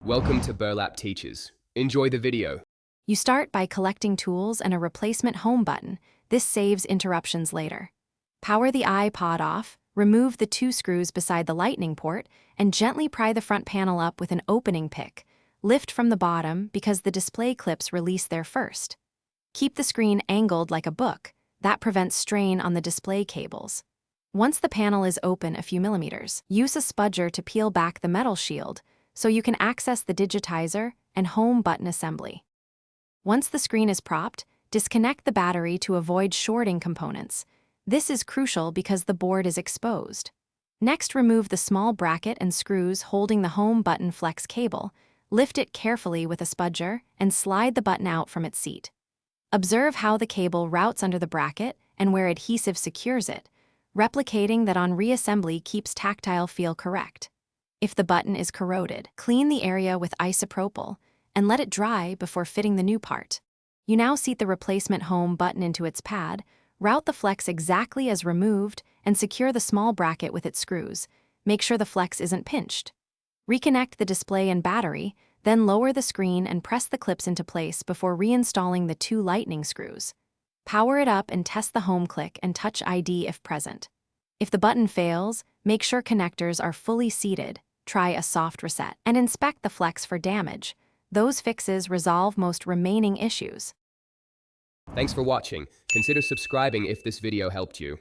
Welcome to Burlap Teachers. Enjoy the video. You start by collecting tools and a replacement home button. This saves interruptions later. Power the iPod off, remove the 2 screws beside the lightning port, and gently pry the front panel up with an opening pick. Lift from the bottom because the display clips release there first. Keep the screen angled like a book. That prevents strain on the display cables. Once the panel is open a few millimeters, use a spudger to peel back the metal shield so you can access the digitizer and home button assembly. Once the screen is propped, disconnect the battery to avoid shorting components. This is crucial because the board is exposed. Next, remove the small bracket and screws holding the home button flex cable. Lift it carefully with a spudger and slide the button out from its seat. Observe how the cable routes under the bracket and where adhesive secures it, replicating that on reassembly keeps tactile feel correct. If the button is corroded, clean the area with isopropyl and let it dry before fitting the new part. You now seat the replacement home button into its pad, route the flex exactly as removed, and secure the small bracket with its screws. Make sure the flex isn't pinched. Reconnect the display and battery, then lower the screen and press the clips into place before reinstalling the 2 lightning screws. Power it up and test the home click and touch ID if present. If the button fails, make sure connectors are fully seated, try a soft reset, and inspect the flex for damage. Those fixes resolve most remaining issues. Thanks for watching. Consider subscribing if this video helped you.